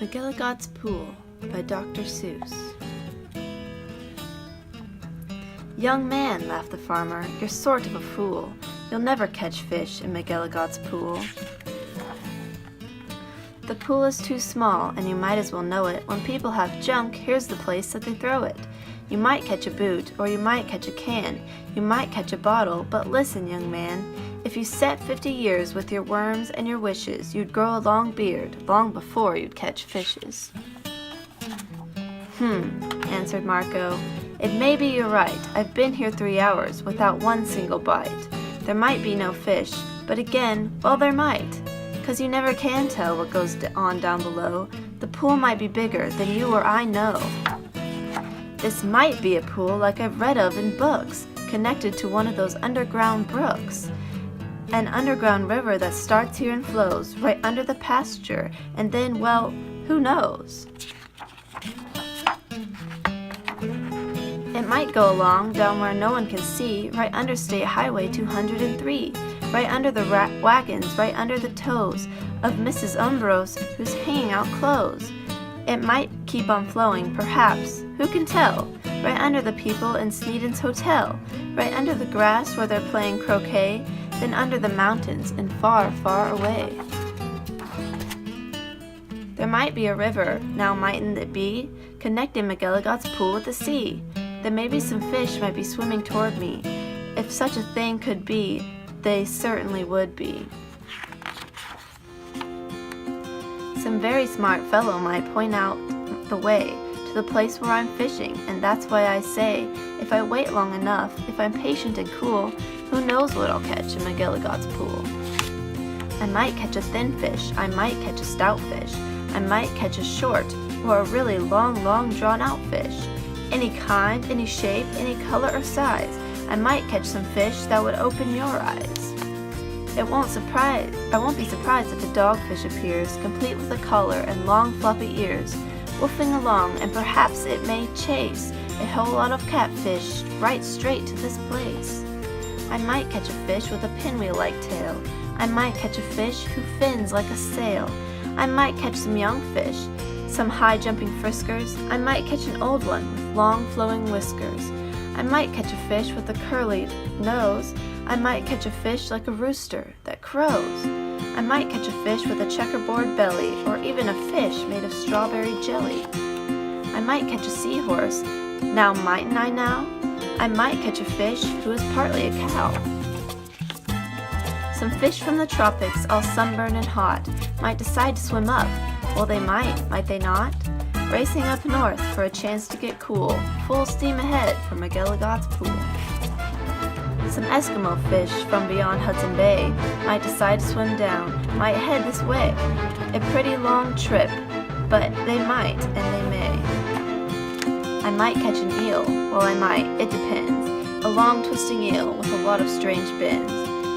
McElligot's Pool by Dr. Seuss. Young man, laughed the farmer, you're sort of a fool. You'll never catch fish in McElligot's pool. The pool is too small, and you might as well know it. When people have junk, here's the place that they throw it. You might catch a boot, or you might catch a can. You might catch a bottle, but listen, young man. If you sat 50 years with your worms and your wishes, you'd grow a long beard, long before you'd catch fishes. Answered Marco. It may be you're right. I've been here 3 hours without one single bite. There might be no fish, but again, well, there might. 'Cause you never can tell what goes on down below. The pool might be bigger than you or I know. This might be a pool like I've read of in books, connected to one of those underground brooks. An underground river that starts here and flows right under the pasture, and then, well, who knows? It might go along down where no one can see, right under State Highway 203, right under the wagons, right under the toes of Mrs. Umbros, who's hanging out clothes. It might keep on flowing, perhaps, who can tell? Right under the people in Sneeden's Hotel, right under the grass where they're playing croquet, then under the mountains and far, far away. There might be a river, now mightn't it be, connecting McElligot's pool with the sea. Then maybe some fish might be swimming toward me. If such a thing could be, they certainly would be. Some very smart fellow might point out the way to the place where I'm fishing, and that's why I say, if I wait long enough, if I'm patient and cool, who knows what I'll catch in McElligot's pool. I might catch a thin fish, I might catch a stout fish, I might catch a short, or a really long drawn-out fish. Any kind, any shape, any color or size. I might catch some fish that would open your eyes. I won't be surprised if a dogfish appears, complete with a collar and long floppy ears, woofing along, and perhaps it may chase a whole lot of catfish right straight to this place. I might catch a fish with a pinwheel-like tail. I might catch a fish who fins like a sail. I might catch some young fish, some high-jumping friskers. I might catch an old one with long flowing whiskers. I might catch a fish with a curly nose. I might catch a fish like a rooster that crows. I might catch a fish with a checkerboard belly, or even a fish made of strawberry jelly. I might catch a seahorse. Now mightn't I now? I might catch a fish who is partly a cow. Some fish from the tropics, all sunburned and hot, might decide to swim up. Well, they might they not? Racing up north for a chance to get cool, full steam ahead for McElligot's pool. Some Eskimo fish from beyond Hudson Bay might decide to swim down, might head this way. A pretty long trip, but they might and they may. I might catch an eel, well I might, it depends. A long twisting eel with a lot of strange bends,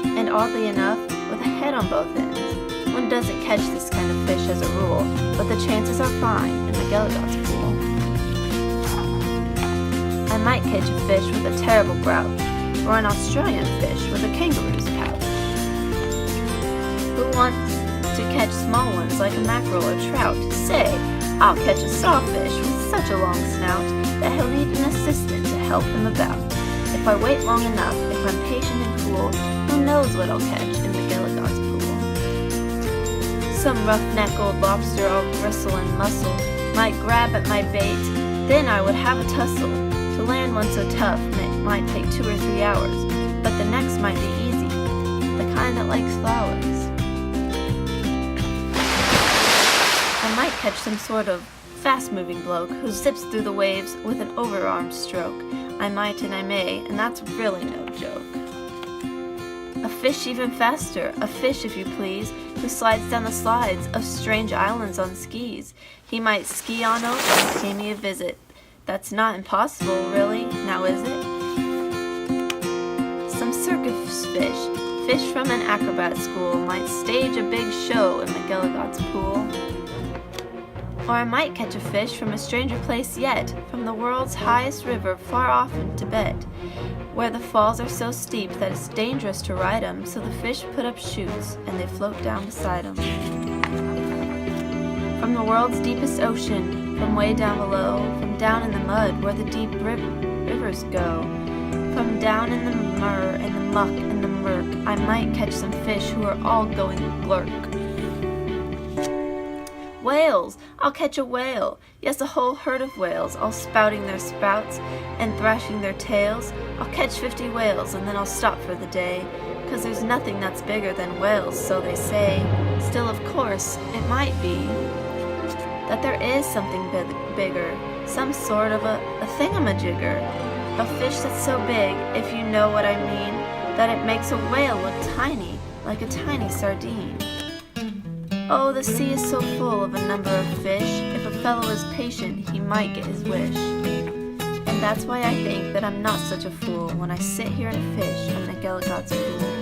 and oddly enough, with a head on both ends. One doesn't catch this kind of fish as a rule, but the chances are fine in McElligot's pool. I might catch a fish with a terrible grouch, or an Australian fish with a kangaroo's pouch. Who wants to catch small ones like a mackerel or trout? Say, I'll catch a sawfish with such a long snout that he'll need an assistant to help him about. If I wait long enough, if I'm patient and cool, who knows what I'll catch in McElligot's pool. Some roughneck old lobster all gristle and muscle might grab at my bait, then I would have a tussle. To land one so tough might take 2 or 3 hours, but the next might be easy, the kind that likes flowers. I might catch some sort of fast-moving bloke who zips through the waves with an overarm stroke. I might and I may, and that's really no joke. A fish even faster, a fish if you please, who slides down the slides of strange islands on skis. He might ski on over and pay me a visit. That's not impossible, really, now is it? Some circus fish from an acrobat school, might stage a big show in McElligot's pool. Or I might catch a fish from a stranger place yet, from the world's highest river far off in Tibet, where the falls are so steep that it's dangerous to ride 'em, so the fish put up chutes and they float down beside 'em. From the world's deepest ocean, from way down below, from down in the mud where the deep rivers go, from down in the myrrh and the muck and the murk, I might catch some fish who are all going glurk. Whales! I'll catch a whale! Yes, a whole herd of whales, all spouting their spouts and thrashing their tails. I'll catch 50 whales and then I'll stop for the day, 'cause there's nothing that's bigger than whales, so they say. Still, of course, it might be that there is something bigger, some sort of a thingamajigger, a fish that's so big, if you know what I mean, that it makes a whale look tiny, like a tiny sardine. Oh, the sea is so full of a number of fish. If a fellow is patient, he might get his wish. And that's why I think that I'm not such a fool when I sit here and fish at McElligot's pool.